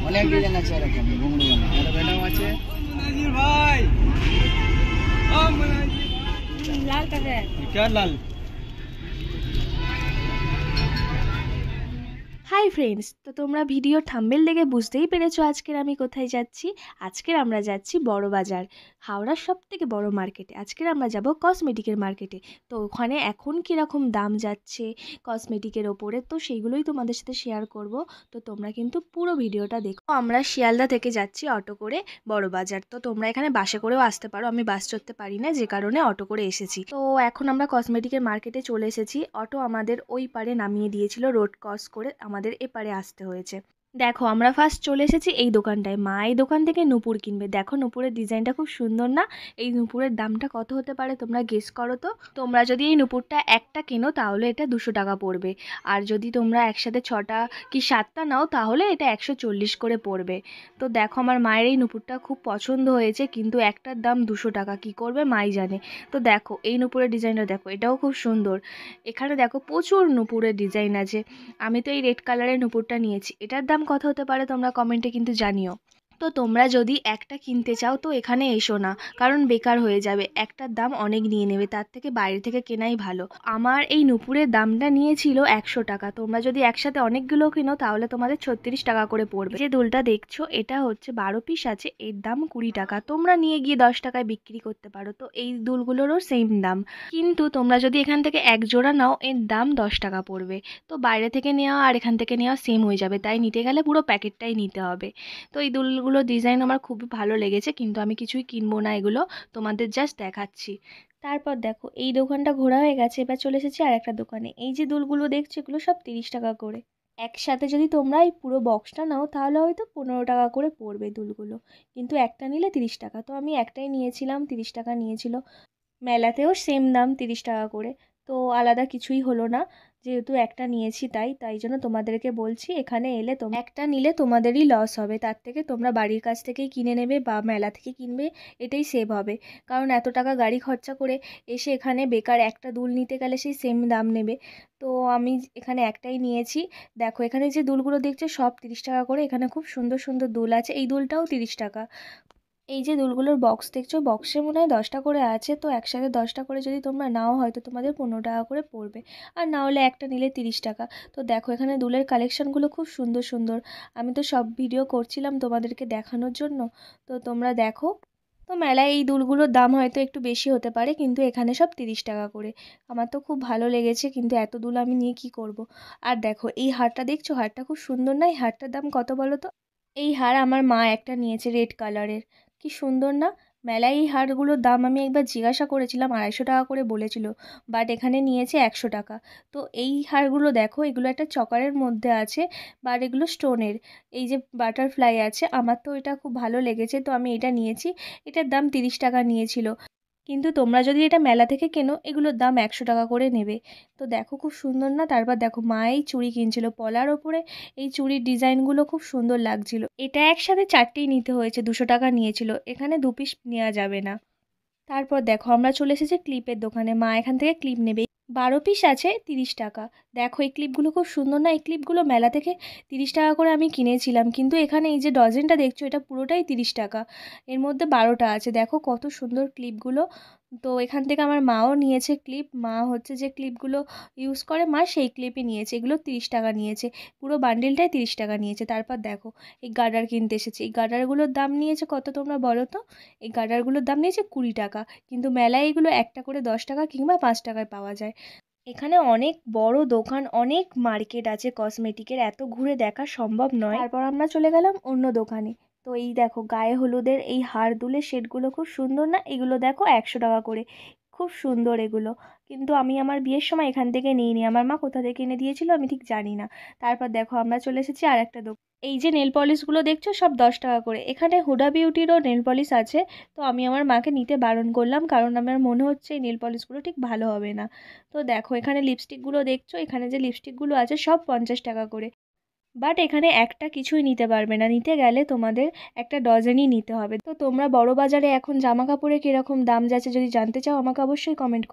অনেক ডিজাইন আছে এরকম ঘুঙরু বানা আর ম্যাডাম আছে মনাজির ভাই ও মনাজির লাল কালার এটা লাল। হাই ফ্রেন্ডস, তো তোমরা ভিডিও থাম্বনেল দেখে বুঝতেই পেরেছো আজকের আমি কোথায় যাচ্ছি। আজকের আমরা যাচ্ছি বড় বাজার, হাওড়ার সবথেকে বড় মার্কেটে। আজকের আমরা যাব কসমেটিকের মার্কেটে। তো ওখানে এখন কীরকম দাম যাচ্ছে কসমেটিকের ওপরে, তো সেইগুলোই তোমাদের সাথে শেয়ার করব। তো তোমরা কিন্তু পুরো ভিডিওটা দেখো। আমরা শিয়ালদা থেকে যাচ্ছি অটো করে বড় বাজার। তো তোমরা এখানে বাসে করেও আসতে পারো, আমি বাস চড়তে পারি না যে কারণে অটো করে এসেছি। তো এখন আমরা কসমেটিকের মার্কেটে চলে এসেছি। অটো আমাদের ওই পারে নামিয়ে দিয়েছিল, রোড ক্রস করে আমাদের এপারে আসতে হয়েছে। দেখো আমরা ফার্স্ট চলে এসেছি এই দোকানটায়। মা এই দোকান থেকে নূপুর কিনবে। দেখো নূপুরের ডিজাইনটা খুব সুন্দর না? এই নূপুরের দামটা কত হতে পারে তোমরা গেস করো তো। তোমরা যদি এই নূপুরটা একটা কেনো তাহলে এটা 200 টাকা পড়বে, আর যদি তোমরা একসাথে 6টা কি 7টা নাও তাহলে এটা 140 করে পড়বে। তো দেখো আমার মায়ের এই নূপুরটা খুব পছন্দ হয়েছে, কিন্তু একটার দাম 200 টাকা, কী করবে মাই জানে। তো দেখো এই নূপুরের ডিজাইনটা দেখো, এটাও খুব সুন্দর। এখানে দেখো প্রচুর নূপুরের ডিজাইন আছে। আমি তো এই রেড কালারের নূপুরটা নিয়েছি। এটার দাম কত হতে পারে তোমরা কমেন্টে কিন্তু জানিও। তো তোমরা যদি একটা কিনতে চাও তো এখানে এসো না, কারণ বেকার হয়ে যাবে। একটার দাম অনেক নিয়ে নেবে, তার থেকে বাইরে থেকে কেনাই ভালো। আমার এই নূপুরের দামটা নিয়েছিল 100 টাকা। তোমরা যদি একসাথে অনেকগুলো কিনো তাহলে তোমাদের 36 টাকা করে পড়বে। যে দুলটা দেখছো এটা হচ্ছে 12 পিস আছে, এর দাম 20 টাকা। তোমরা নিয়ে গিয়ে 10 টাকায় বিক্রি করতে পারো। তো এই দুলগুলোরও সেম দাম, কিন্তু তোমরা যদি এখান থেকে এক জোড়া নাও এর দাম 10 টাকা পড়বে। তো বাইরে থেকে নেওয়া আর এখান থেকে নেওয়া সেম হয়ে যাবে, তাই নিতে গেলে পুরো প্যাকেটটাই নিতে হবে। তো এই দুলগুলো ডিজাইন আমার খুবই ভালো লেগেছে, কিন্তু আমি কিছুই কিনবো না, এগুলো তোমাদের জাস্ট দেখাচ্ছি। তারপর দেখো এই দোকানটা ঘোরা হয়ে গেছে, এবার চলে এসেছি আর একটা দোকানে। এই যে দুলগুলো দেখছো এগুলো সব 30 টাকা করে। একসাথে যদি তোমরা এই পুরো বক্সটা নাও তাহলে হয়তো 15 টাকা করে পড়বে দুলগুলো, কিন্তু একটা নিলে 30 টাকা। তো আমি একটাই নিয়েছিলাম, 30 টাকা নিয়েছিল। মেলাতেও সেম দাম 30 টাকা করে। তো আলাদা কিছুই হলো না, যেহেতু একটা নিয়েছি তাই জন্য তোমাদেরকে বলছি এখানে এলে তোমরা একটা নিলে তোমাদেরই লস হবে, তার থেকে তোমরা বাড়ির কাছ থেকেই কিনে নেবে বা মেলা থেকে কিনবে, এটাই সেভ হবে। কারণ এত টাকা গাড়ি খরচা করে এসে এখানে বেকার একটা দুল নিতে গেলে সেই সেম দাম নেবে। তো আমি এখানে একটাই নিয়েছি। দেখো এখানে যে দুলগুলো দেখছো সব 30 টাকা করে। এখানে খুব সুন্দর সুন্দর দুল আছে, এই দুলটাও 30 টাকা। এই যে দুলগুলোর বক্স দেখছো, বক্সে মনে হয় 10টা করে আছে। তো একসাথে 10টা করে যদি তোমরা নাও হয়তো তোমাদের 15 টাকা করে পড়বে, আর না হলে একটা নিলে 30 টাকা। তো দেখো এখানে দুলের কালেকশানগুলো খুব সুন্দর সুন্দর। আমি তো সব ভিডিও করছিলাম তোমাদেরকে দেখানোর জন্য, তো তোমরা দেখো। তো মেলায় এই দুলগুলোর দাম হয়তো একটু বেশি হতে পারে, কিন্তু এখানে সব 30 টাকা করে। আমার তো খুব ভালো লেগেছে, কিন্তু এত দুল আমি নিয়ে কি করব। আর দেখো এই হারটা দেখছো, হারটা খুব সুন্দর না? এই হারটার দাম কত বলো তো? এই হার আমার মা একটা নিয়েছে রেড কালারের, কি সুন্দর না? মেলায় এই হারগুলোর দাম আমি একবার জিজ্ঞাসা করেছিলাম, 250 টাকা করে বলেছিল, বাট এখানে নিয়েছে 100 টাকা। তো এই হারগুলো দেখো, এগুলো একটা চকারের মধ্যে আছে, বাট এগুলো স্টোনের। এই যে বাটারফ্লাই আছে, আমার তো এটা খুব ভালো লেগেছে, তো আমি এটা নিয়েছি। এটার দাম 30 টাকা নিয়েছিল, কিন্তু তোমরা যদি এটা মেলা থেকে কেনো এগুলোর দাম 100 টাকা করে নেবে। তো দেখো খুব সুন্দর না? তারপর দেখো মা এই চুড়ি কিনছিল, পলার ওপরে এই চুড়ির ডিজাইনগুলো খুব সুন্দর লাগছিল। এটা একসাথে 4টেই নিতে হয়েছে, 200 টাকা নিয়েছিল, এখানে 2 পিস নেওয়া যাবে না। তারপর দেখো আমরা চলে এসেছি ক্লিপের দোকানে। মা এখান থেকে ক্লিপ নেবে, 12 পিস আছে 30 টাকা। দেখো এই ক্লিপগুলো খুব সুন্দর না? এই ক্লিপগুলো মেলা থেকে 30 টাকা করে আমি কিনেছিলাম, কিন্তু এখানে এই যে ডজনটা দেখছো এটা পুরোটাই 30 টাকা। এর মধ্যে 12টা আছে, দেখো কত সুন্দর ক্লিপগুলো। তো এখান থেকে আমার মাও নিয়েছে ক্লিপ। মা হচ্ছে যে ক্লিপগুলো ইউজ করে, মা সেই ক্লিপই নিয়েছে। এগুলো 30 টাকা নিয়েছে, পুরো বান্ডিলটাই 30 টাকা নিয়েছে। তারপর দেখো এই গার্ডার কিনতে এসেছে। এই গার্ডারগুলোর দাম নিয়েছে কত তোমরা বলো তো? এই গার্ডারগুলোর দাম নিয়েছে 20 টাকা, কিন্তু মেলায় এগুলো একটা করে 10 টাকা কিংবা 5 টাকায় পাওয়া যায়। এখানে অনেক বড় দোকান, অনেক মার্কেট আছে কসমেটিকের, এত ঘুরে দেখা সম্ভব নয়। তারপর আমরা চলে গেলাম অন্য দোকানে। তো এই দেখো গায়ে হলুদের এই হার দুলের সেটগুলো খুব সুন্দর না? এগুলো দেখো 100 টাকা করে, খুব সুন্দর এগুলো। কিন্তু আমি আমার বিয়ের সময় এখান থেকে নিইনি, আমার মা কোথা থেকে এনে দিয়েছিল আমি ঠিক জানি না। তারপর দেখো আমরা চলে এসেছি আর একটা দোকান। এই যে নেল পলিশগুলো দেখছো সব 10 টাকা করে। এখানে হুডা বিউটিরও নেল পলিশ আছে, তো আমি আমার মাকে নিতে বারণ করলাম, কারণ আমার মনে হচ্ছে এই নেল পলিশগুলো ঠিক ভালো হবে না। তো দেখো এখানে লিপস্টিকগুলো দেখছো, এখানে যে লিপস্টিকগুলো আছে সব 50 টাকা করে। বাট এখানে একটা কিছুই নিতে পারবে না, নিতে গেলে তোমাদের একটা ডজনই নিতে হবে। তো তোমরা বড় বাজারে এখন জামা কাপড়ে কীরকম দাম যাচ্ছে যদি জানতে চাও আমাকে অবশ্যই কমেন্ট